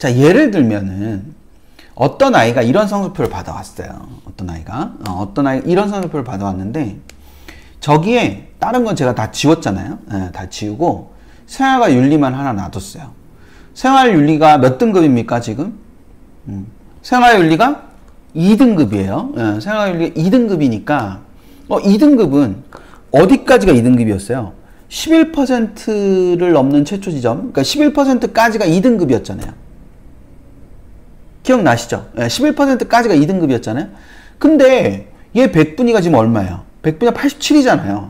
자, 예를 들면은 어떤 아이가 이런 성적표를 받아왔어요. 어떤 아이가 이런 성적표를 받아왔는데 저기에 다른 건 제가 다 지웠잖아요. 네, 다 지우고 생활과 윤리만 하나 놔뒀어요. 생활윤리가 몇 등급입니까 지금? 생활윤리가 2등급이에요. 네, 생활윤리가 2등급이니까 2등급은 어디까지가 2등급이었어요? 11%를 넘는 최초 지점, 그러니까 11%까지가 2등급이었잖아요. 기억나시죠? 11%까지가 2등급이었잖아요. 근데 얘 100분위가 지금 얼마예요? 100분위가 87이잖아요.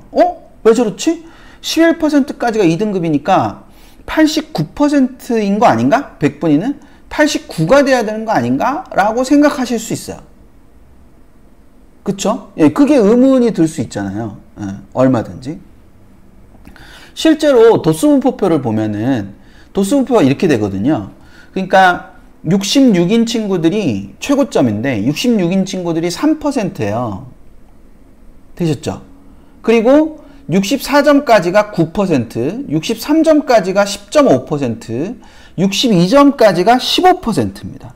왜 저렇지? 11%까지가 2등급이니까 89%인 거 아닌가? 100분위는 89가 돼야 되는 거 아닌가? 라고 생각하실 수 있어요. 그쵸? 예, 그게 의문이 들 수 있잖아요. 예, 얼마든지. 실제로 도수분포표를 보면은 도수분포가 이렇게 되거든요. 그러니까 66인 친구들이 최고점인데 66인 친구들이 3%예요. 되셨죠? 그리고 64점까지가 9%, 63점까지가 10.5%, 62점까지가 15%입니다.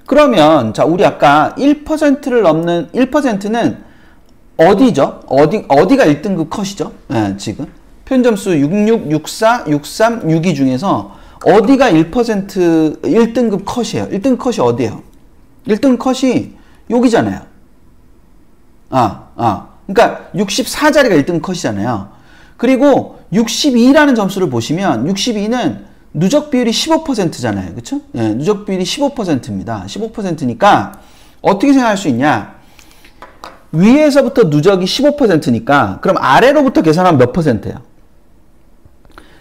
그러면 자, 우리 아까 1%를 넘는 1%는 어디죠? 어디가 1등급 컷이죠? 네, 지금 표현점수 66, 64, 63, 62 중에서 어디가 1등급 컷이에요? 1등급 컷이 어디예요? 1등급 컷이 여기잖아요. 그러니까 64자리가 1등급 컷이잖아요. 그리고 62라는 점수를 보시면 62는 누적 비율이 15%잖아요. 그쵸? 네, 누적 비율이 15%입니다. 15%니까 어떻게 생각할 수 있냐? 위에서부터 누적이 15%니까 그럼 아래로부터 계산하면 몇 %예요?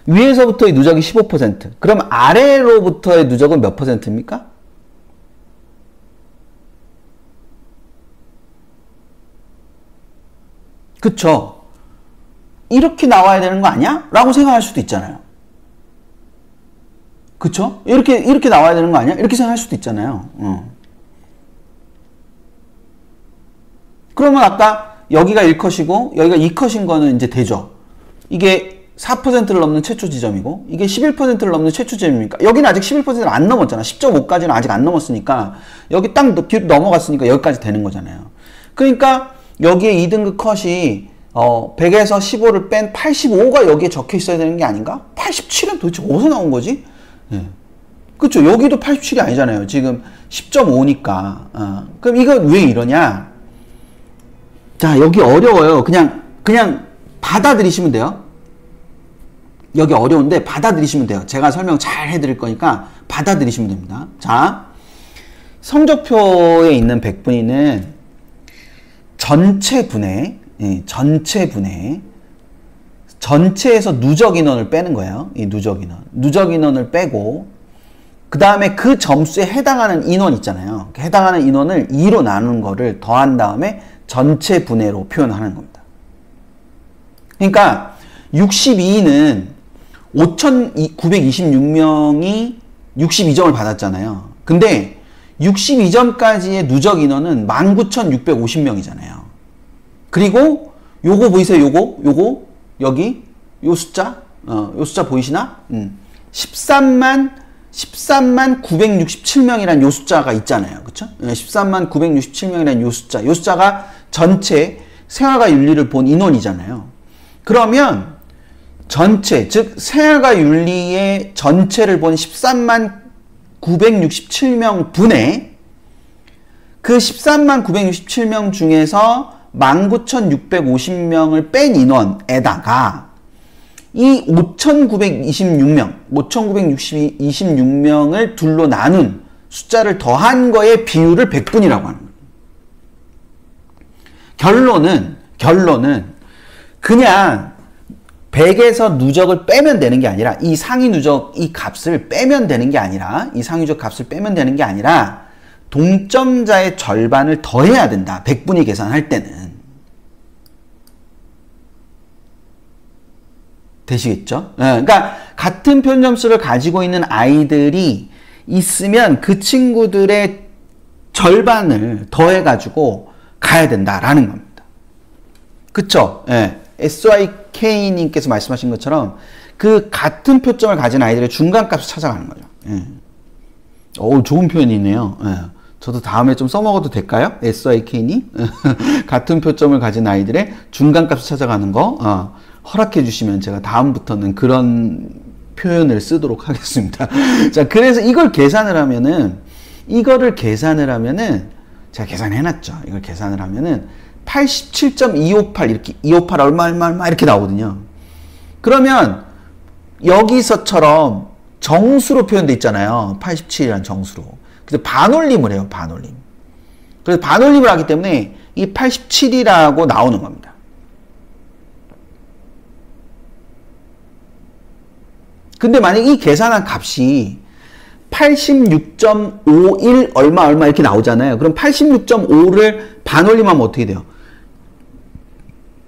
위에서부터의 누적이 15%. 그럼 아래로부터의 누적은 몇 %입니까? 그쵸? 이렇게 나와야 되는 거 아니야? 라고 생각할 수도 있잖아요. 그쵸? 이렇게 나와야 되는 거 아니야? 이렇게 생각할 수도 있잖아요. 그러면 아까 여기가 1컷이고 여기가 2컷인 거는 이제 되죠. 이게 4%를 넘는 최초 지점이고 이게 11%를 넘는 최초 지점입니까? 여기는 아직 11%를 안 넘었잖아. 10.5까지는 아직 안 넘었으니까 여기 딱 뒤로 넘어갔으니까 여기까지 되는 거잖아요. 그러니까 여기에 2등급 컷이 100에서 15를 뺀 85가 여기에 적혀 있어야 되는 게 아닌가? 87은 도대체 어디서 나온 거지? 네. 그쵸? 여기도 87이 아니잖아요. 지금 10.5니까. 그럼 이건 왜 이러냐? 자, 여기 어려워요. 그냥 받아들이시면 돼요. 여기 어려운데 받아들이시면 돼요. 제가 설명 잘 해드릴 거니까 받아들이시면 됩니다. 자, 성적표에 있는 100분위는 전체 분해, 전체에서 누적 인원을 빼는 거예요. 이 누적 인원을 빼고 그 다음에 그 점수에 해당하는 인원 있잖아요. 해당하는 인원을 2로 나누는 거를 더한 다음에 전체 분해로 표현하는 겁니다. 그러니까 62는 5,926명이 62점을 받았잖아요. 근데 62점까지의 누적 인원은 19,650명이잖아요. 그리고 요거 보이세요? 요거 여기 요 숫자 요 숫자 보이시나? 13만 967명이라는 요 숫자가 있잖아요. 그쵸? 13만 967명이라는 요 숫자가 전체 생활과 윤리를 본 인원이잖아요. 그러면 전체, 즉 생활과 윤리의 전체를 본 13만 967명 분의 그 13만 967명 중에서 19,650명을 뺀 인원에다가 이 5,926명을 둘로 나눈 숫자를 더한 거의 비율을 100분이라고 하는 거예요. 결론은 그냥 100에서 누적을 빼면 되는 게 아니라 이 상위 누적 이 값을 빼면 되는 게 아니라 동점자의 절반을 더해야 된다. 100분위 계산할 때는. 되시겠죠? 그러니까 같은 표현점수를 가지고 있는 아이들이 있으면 그 친구들의 절반을 더해가지고 가야 된다라는 겁니다. 그쵸? SYK님께서 말씀하신 것처럼 그 같은 표점을 가진 아이들의 중간값을 찾아가는 거죠. 예. 좋은 표현이네요. 예. 저도 다음에 좀 써먹어도 될까요? SIK니? 같은 표점을 가진 아이들의 중간값을 찾아가는 거 허락해 주시면 제가 다음부터는 그런 표현을 쓰도록 하겠습니다. 자, 그래서 이거를 계산을 하면은 제가 계산해놨죠. 이걸 계산을 하면은 87.258 이렇게 258 얼마 이렇게 나오거든요. 그러면 여기서처럼 정수로 표현돼 있잖아요. 87이라는 정수로. 그래서 반올림을 해요. 반올림. 그래서 반올림을 하기 때문에 이 87이라고 나오는 겁니다. 근데 만약 이 계산한 값이 86.51 얼마 이렇게 나오잖아요. 그럼 86.5를 반올림하면 어떻게 돼요?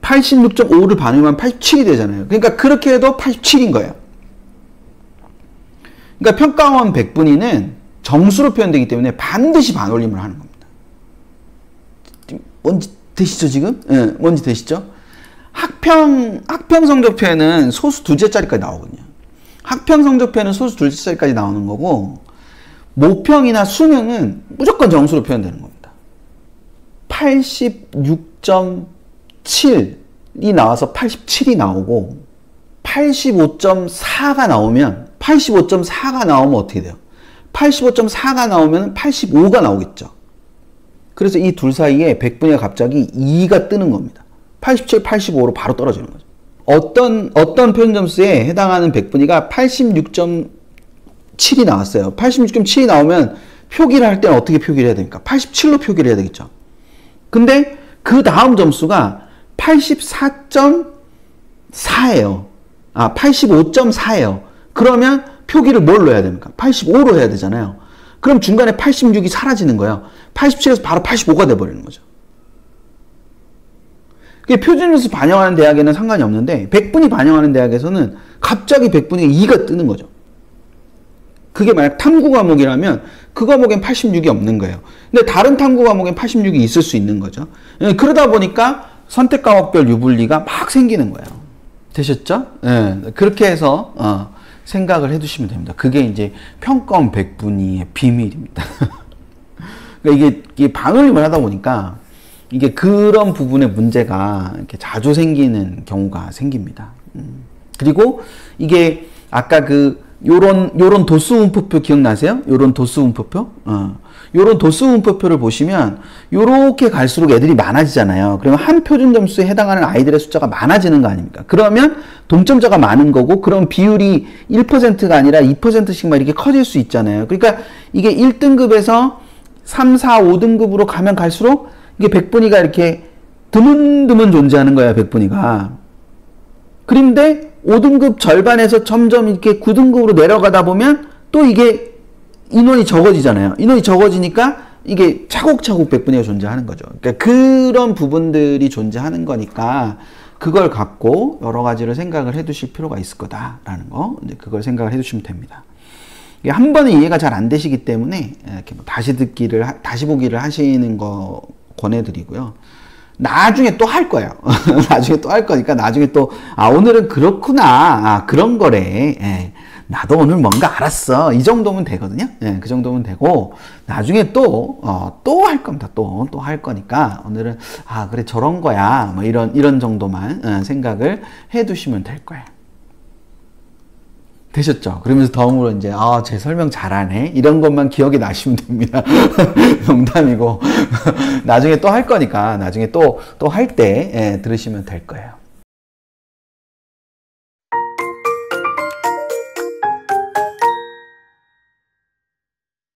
86.5를 반올림하면 87이 되잖아요. 그러니까 그렇게 해도 87인 거예요. 그러니까 평가원 100분위는 정수로 표현되기 때문에 반드시 반올림을 하는 겁니다. 뭔지 되시죠, 지금? 예, 뭔지 되시죠? 학평 성적표에는 소수 둘째짜리까지 나오거든요. 학평 성적표에는 소수 둘째짜리까지 나오는 거고, 모평이나 수능은 무조건 정수로 표현되는 겁니다. 86.7이 나와서 87이 나오고, 85.4가 나오면 어떻게 돼요? 85.4가 나오면 85가 나오겠죠. 그래서 이 둘 사이에 100분위가 갑자기 2가 뜨는 겁니다. 87, 85로 바로 떨어지는 거죠. 어떤 표현 점수에 해당하는 100분위가 86.7이 나왔어요. 86.7이 나오면 표기를 할 때는 어떻게 표기를 해야 됩니까? 87로 표기를 해야 되겠죠. 근데 그 다음 점수가 84.4예요. 85.4예요. 그러면 표기를 뭘 넣어야 됩니까? 85로 해야 되잖아요. 그럼 중간에 86이 사라지는 거예요. 87에서 바로 85가 돼버리는 거죠. 표준점수 반영하는 대학에는 상관이 없는데 100분위 반영하는 대학에서는 갑자기 100분위가 2가 뜨는 거죠. 그게 만약 탐구 과목이라면 그 과목엔 86이 없는 거예요. 근데 다른 탐구 과목엔 86이 있을 수 있는 거죠. 그러다 보니까 선택 과목별 유불리가 막 생기는 거예요. 되셨죠? 네, 그렇게 해서 생각을 해두시면 됩니다. 그게 이제 평가원 100분위의 비밀입니다. 그러니까 이게 반올림을 하다 보니까 이게 그런 부분의 문제가 이렇게 자주 생기는 경우가 생깁니다. 그리고 이게 아까 요런 도수 분포표 기억나세요? 요런 도수 분포표? 요런 도수 분포표를 보시면 요렇게 갈수록 애들이 많아지잖아요. 그러면 한 표준 점수에 해당하는 아이들의 숫자가 많아지는 거 아닙니까? 그러면 동점자가 많은 거고, 그럼 비율이 1%가 아니라 2%씩 막 이렇게 커질 수 있잖아요. 그러니까 이게 1등급에서 3, 4, 5등급으로 가면 갈수록 이게 100분위가 이렇게 드문드문 존재하는 거야, 100분위가. 그런데 5등급 절반에서 점점 이렇게 9등급으로 내려가다 보면 또 이게 인원이 적어지잖아요. 인원이 적어지니까 이게 차곡차곡 100분위가 존재하는 거죠. 그러니까 그런 부분들이 존재하는 거니까 그걸 갖고 여러 가지를 생각을 해 두실 필요가 있을 거다라는 거, 이제 그걸 생각을 해 두시면 됩니다. 한 번에 이해가 잘 안 되시기 때문에 이렇게 뭐 다시 보기를 하시는 거 권해드리고요. 나중에 또 할 거예요. 나중에 또 할 거니까 나중에 또 오늘은 그렇구나, 그런 거래. 예. 나도 오늘 뭔가 알았어. 이 정도면 되거든요. 예, 그 정도면 되고, 나중에 또 할 겁니다. 또 할 거니까, 오늘은, 그래, 저런 거야. 뭐 이런 정도만 생각을 해 두시면 될 거예요. 되셨죠? 그러면서 다음으로 이제, 제 설명 잘하네. 이런 것만 기억이 나시면 됩니다. 농담이고. 나중에 또 할 거니까, 나중에 또 할 때, 들으시면 될 거예요.